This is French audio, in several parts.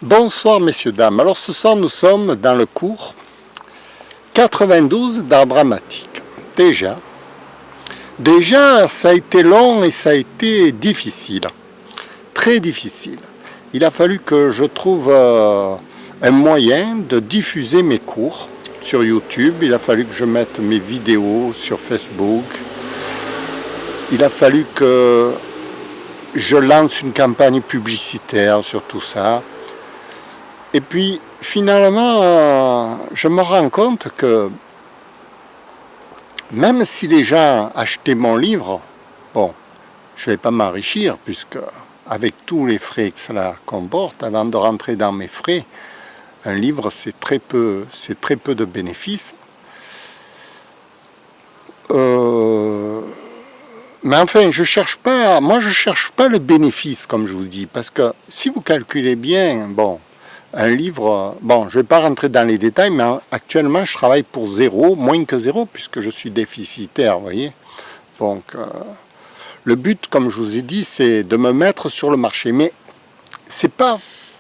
Bonsoir messieurs, dames. Alors ce soir nous sommes dans le cours 92 d'art dramatique. Déjà ça a été long et ça a été difficile, très difficile. Il a fallu que je trouve un moyen de diffuser mes cours sur YouTube, il a fallu que je mette mes vidéos sur Facebook, il a fallu que je lance une campagne publicitaire sur tout ça. Et puis, finalement, je me rends compte que même si les gens achetaient mon livre, bon, je ne vais pas m'enrichir, puisque avec tous les frais que cela comporte, avant de rentrer dans mes frais, un livre, c'est très peu de bénéfices. Mais enfin, je cherche pas le bénéfice, comme je vous dis, parce que si vous calculez bien, bon, un livre, bon, je ne vais pas rentrer dans les détails, mais actuellement, je travaille pour zéro, moins que zéro, puisque je suis déficitaire, vous voyez. Donc, le but, comme je vous ai dit, c'est de me mettre sur le marché. Mais c'est pas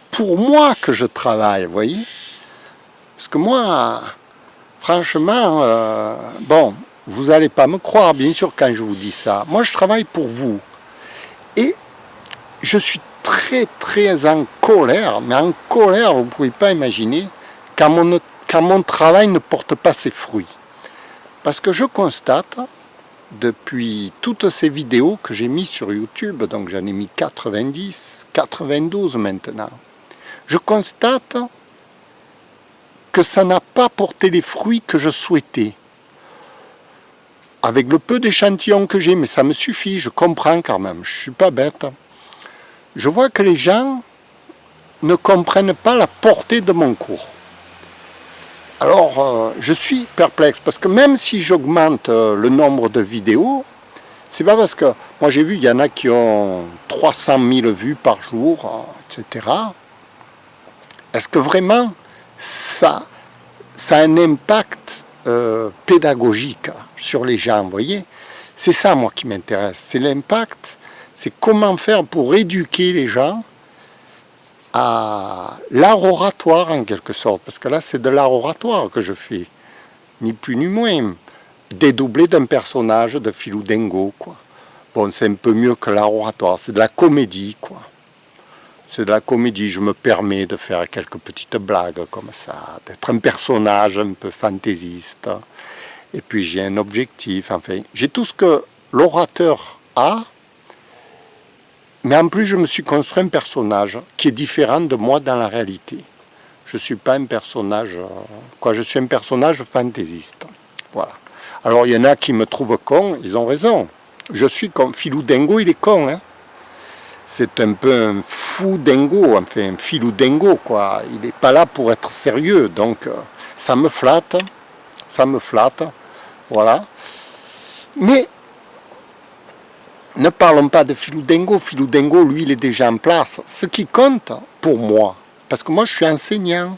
pour moi que je travaille, vous voyez. Parce que moi, franchement, bon, vous n'allez pas me croire, bien sûr, quand je vous dis ça. Moi, je travaille pour vous. Et je suis très en colère, mais en colère, vous ne pouvez pas imaginer, quand mon travail ne porte pas ses fruits. Parce que je constate, depuis toutes ces vidéos que j'ai mises sur YouTube, donc j'en ai mis 90, 92 maintenant, je constate que ça n'a pas porté les fruits que je souhaitais. Avec le peu d'échantillons que j'ai, mais ça me suffit, je comprends quand même, je ne suis pas bête. Je vois que les gens ne comprennent pas la portée de mon cours. Alors, je suis perplexe, parce que même si j'augmente le nombre de vidéos, c'est pas parce que, moi j'ai vu, il y en a qui ont 300 000 vues par jour, etc. Est-ce que vraiment ça a un impact pédagogique sur les gens, vous voyez? C'est ça, moi, qui m'intéresse, c'est l'impact. C'est comment faire pour éduquer les gens à l'art oratoire, en quelque sorte. Parce que là, c'est de l'art oratoire que je fais. Ni plus ni moins. Dédoublé d'un personnage de Philou Dingo, quoi. Bon, c'est un peu mieux que l'art oratoire. C'est de la comédie, quoi. C'est de la comédie. Je me permets de faire quelques petites blagues comme ça. D'être un personnage un peu fantaisiste. Et puis, j'ai un objectif. Enfin, j'ai tout ce que l'orateur a. Mais en plus, je me suis construit un personnage qui est différent de moi dans la réalité. Je ne suis pas un personnage... je suis un personnage fantaisiste. Voilà. Alors, il y en a qui me trouvent con, ils ont raison. Je suis comme Philou Dingo, il est con. Hein. C'est un peu un fou dingo, enfin, un Philou Dingo, quoi. Il n'est pas là pour être sérieux, donc ça me flatte. Voilà. Mais... ne parlons pas de Philou Dingo. Philou Dingo, lui, il est déjà en place. Ce qui compte pour moi, parce que moi, je suis enseignant.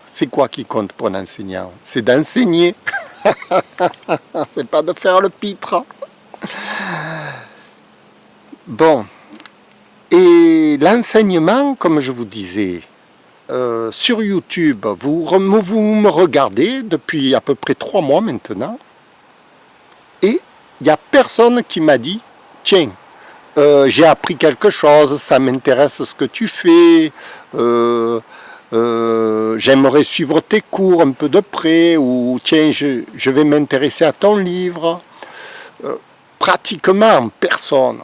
C'est quoi qui compte pour un enseignant? C'est d'enseigner. C'est pas de faire le pitre. Bon. Et l'enseignement, comme je vous disais, sur YouTube, vous me regardez depuis à peu près 3 mois maintenant. Et il n'y a personne qui m'a dit: tiens, j'ai appris quelque chose, ça m'intéresse ce que tu fais, j'aimerais suivre tes cours un peu de près, ou tiens, je vais m'intéresser à ton livre. Pratiquement personne.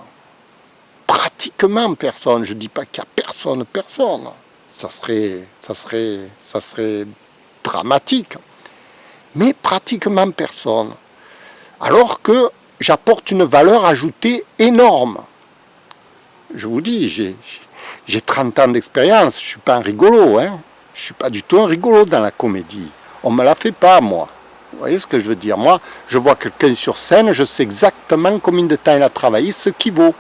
Pratiquement personne. Je ne dis pas qu'il n'y a personne. Ça serait dramatique. Mais pratiquement personne. Alors que j'apporte une valeur ajoutée énorme. Je vous dis, j'ai 30 ans d'expérience, je ne suis pas un rigolo. Hein. Je ne suis pas du tout un rigolo dans la comédie. On ne me la fait pas, moi. Vous voyez ce que je veux dire? Moi, je vois quelqu'un sur scène, je sais exactement combien de temps il a travaillé, ce qu'il vaut.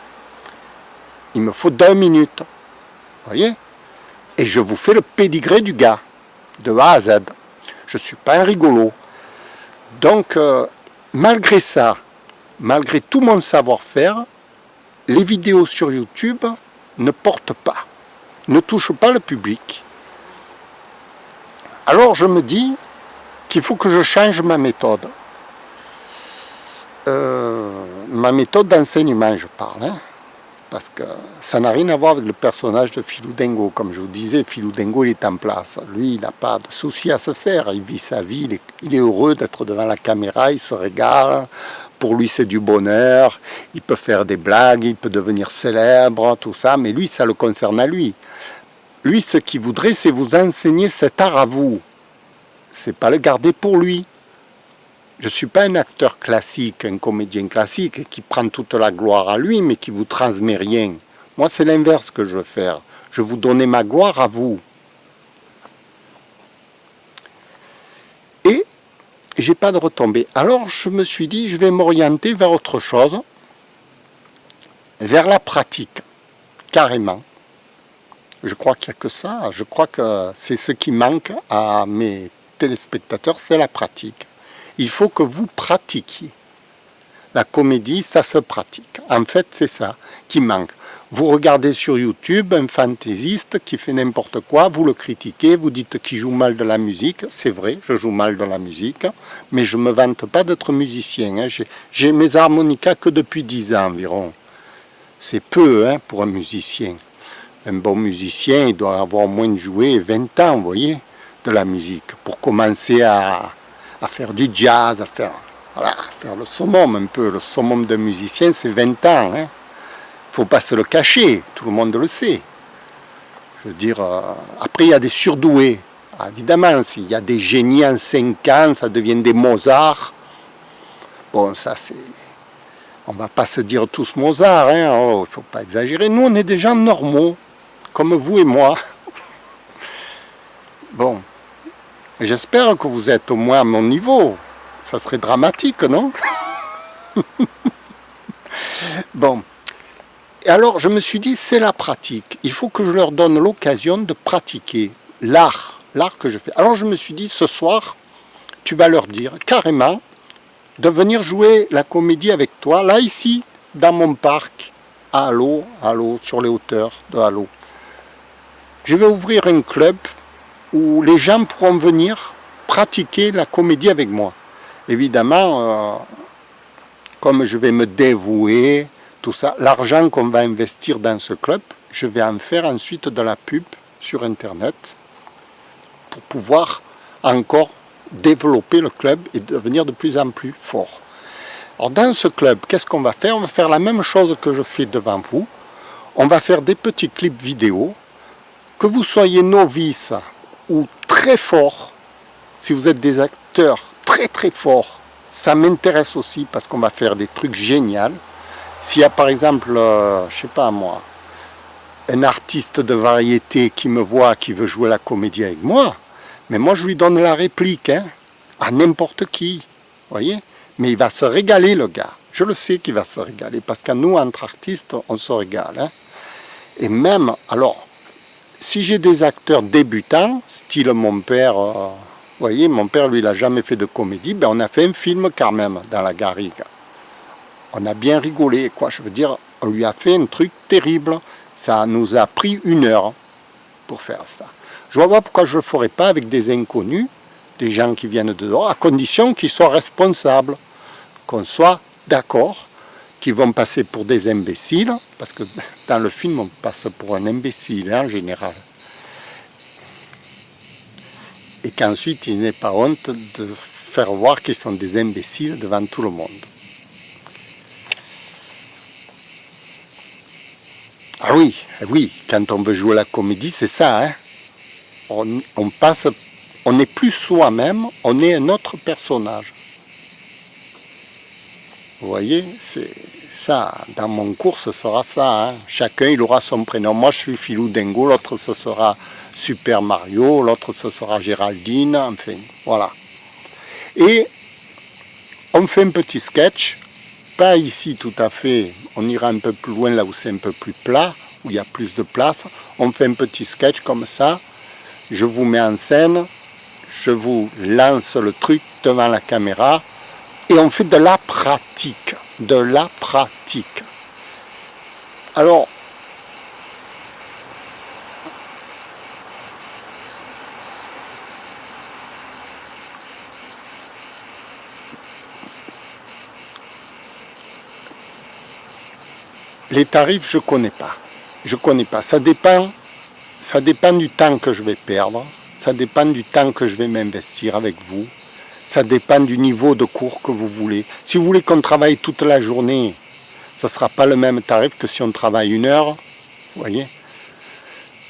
Il me faut 2 minutes. Vous voyez? Et je vous fais le pédigré du gars, de A à Z. Je ne suis pas un rigolo. Donc, malgré ça, malgré tout mon savoir-faire, les vidéos sur YouTube ne portent pas, ne touchent pas le public. Alors je me dis qu'il faut que je change ma méthode. Ma méthode d'enseignement, je parle, hein, parce que ça n'a rien à voir avec le personnage de Philou Dingo. Comme je vous disais, Philou Dingo, il est en place. Lui, il n'a pas de souci à se faire. Il vit sa vie, il est heureux d'être devant la caméra, il se régale. Pour lui, c'est du bonheur. Il peut faire des blagues, il peut devenir célèbre, tout ça. Mais lui, ça le concerne à lui. Lui, ce qu'il voudrait, c'est vous enseigner cet art à vous. C'est pas le garder pour lui. Je ne suis pas un acteur classique, un comédien classique qui prend toute la gloire à lui, mais qui vous transmet rien. Moi, c'est l'inverse que je veux faire. Je veux vous donner ma gloire à vous. Et j'ai pas de retombées. Alors, je me suis dit, je vais m'orienter vers autre chose, vers la pratique, carrément. Je crois qu'il n'y a que ça. Je crois que c'est ce qui manque à mes téléspectateurs, c'est la pratique. Il faut que vous pratiquiez. La comédie, ça se pratique. En fait, c'est ça qui manque. Vous regardez sur YouTube un fantaisiste qui fait n'importe quoi, vous le critiquez, vous dites qu'il joue mal de la musique. C'est vrai, je joue mal de la musique, mais je ne me vante pas d'être musicien. Hein. J'ai mes harmonicas que depuis 10 ans environ. C'est peu, hein, pour un musicien. Un bon musicien, il doit avoir au moins joué 20 ans, vous voyez, de la musique, pour commencer à faire du jazz, à faire le summum un peu. Le summum d'un musicien, c'est 20 ans. Hein. Faut pas se le cacher, tout le monde le sait. Je veux dire, après il y a des surdoués. Ah, évidemment, s'il y a des génies en 5 ans, ça devient des Mozart. Bon, ça c'est... On va pas se dire tous Mozart, hein. Oh, faut pas exagérer. Nous, on est des gens normaux, comme vous et moi. Bon, j'espère que vous êtes au moins à mon niveau. Ça serait dramatique, non? Bon. Et alors, je me suis dit, c'est la pratique. Il faut que je leur donne l'occasion de pratiquer l'art que je fais. Alors, je me suis dit, ce soir, tu vas leur dire carrément de venir jouer la comédie avec toi, là, ici, dans mon parc, à Halo, sur les hauteurs de Halo. Je vais ouvrir un club où les gens pourront venir pratiquer la comédie avec moi. Évidemment, comme je vais me dévouer, tout ça, l'argent qu'on va investir dans ce club, je vais en faire ensuite de la pub sur Internet pour pouvoir encore développer le club et devenir de plus en plus fort. Alors dans ce club, qu'est-ce qu'on va faire? On va faire la même chose que je fais devant vous. On va faire des petits clips vidéo. Que vous soyez novice ou très fort, si vous êtes des acteurs très très forts, ça m'intéresse aussi parce qu'on va faire des trucs géniaux. S'il y a par exemple, je sais pas moi, un artiste de variété qui me voit, qui veut jouer la comédie avec moi, mais moi je lui donne la réplique, hein, à n'importe qui, voyez. Mais il va se régaler le gars, je le sais qu'il va se régaler, parce que nous entre artistes, on se régale. Hein. Et même, alors, si j'ai des acteurs débutants, style mon père, vous voyez, mon père lui il n'a jamais fait de comédie, ben on a fait un film quand même dans la Garrigue. On a bien rigolé, quoi. Je veux dire, on lui a fait un truc terrible. Ça nous a pris 1 heure pour faire ça. Je vois pas pourquoi je ne le ferais pas avec des inconnus, des gens qui viennent de dehors, à condition qu'ils soient responsables, qu'on soit d'accord, qu'ils vont passer pour des imbéciles, parce que dans le film, on passe pour un imbécile, hein, en général. Et qu'ensuite, il n'ait pas honte de faire voir qu'ils sont des imbéciles devant tout le monde. Ah oui, quand on veut jouer la comédie, c'est ça. Hein. On n'est plus soi-même, on est un autre personnage. Vous voyez, c'est ça. Dans mon cours, ce sera ça. Hein. Chacun, il aura son prénom. Moi, je suis Philou Dingo, l'autre, ce sera Super Mario, l'autre, ce sera Géraldine, enfin, voilà. Et on fait un petit sketch. Pas ici tout à fait, on ira un peu plus loin là où c'est un peu plus plat, où il y a plus de place. On fait un petit sketch comme ça, je vous mets en scène, je vous lance le truc devant la caméra et on fait de la pratique, Alors, Les tarifs, je ne connais pas. Je connais pas. Ça dépend du temps que je vais perdre. Ça dépend du temps que je vais m'investir avec vous. Ça dépend du niveau de cours que vous voulez. Si vous voulez qu'on travaille toute la journée, ce ne sera pas le même tarif que si on travaille 1 heure. Vous voyez?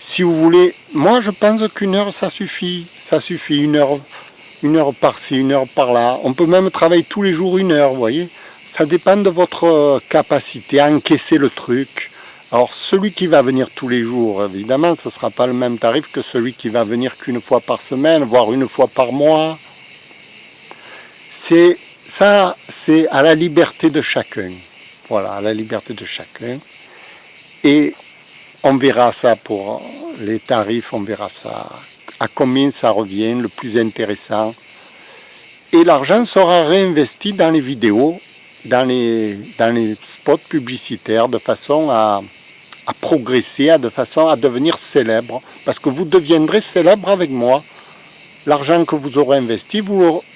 Si vous voulez, moi je pense qu'1 heure ça suffit. Ça suffit, 1 heure par-ci, 1 heure par-là. On peut même travailler tous les jours 1 heure, vous voyez. Ça dépend de votre capacité à encaisser le truc. Alors celui qui va venir tous les jours, évidemment, ce ne sera pas le même tarif que celui qui va venir qu'1 fois par semaine, voire 1 fois par mois. C'est à la liberté de chacun. Voilà, à la liberté de chacun. Et on verra ça pour les tarifs, on verra ça, à combien ça revient, le plus intéressant. Et l'argent sera réinvesti dans les vidéos, dans les spots publicitaires, de façon à progresser, de façon à devenir célèbre. Parce que vous deviendrez célèbre avec moi. L'argent que vous aurez investi,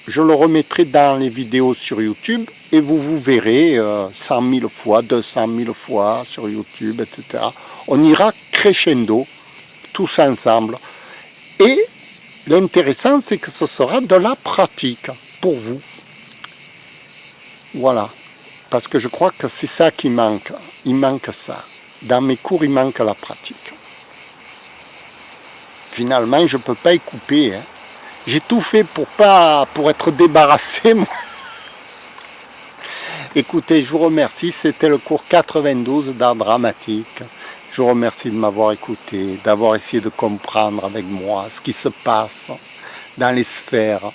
je le remettrai dans les vidéos sur YouTube et vous verrez 100 000 fois, 200 000 fois sur YouTube, etc. On ira crescendo, tous ensemble. Et l'intéressant, c'est que ce sera de la pratique pour vous. Voilà. Parce que je crois que c'est ça qui manque. Il manque ça. Dans mes cours, il manque la pratique. Finalement, je ne peux pas y couper. Hein. J'ai tout fait pour être débarrassé. Moi. Écoutez, je vous remercie. C'était le cours 92 d'art dramatique. Je vous remercie de m'avoir écouté, d'avoir essayé de comprendre avec moi ce qui se passe dans les sphères.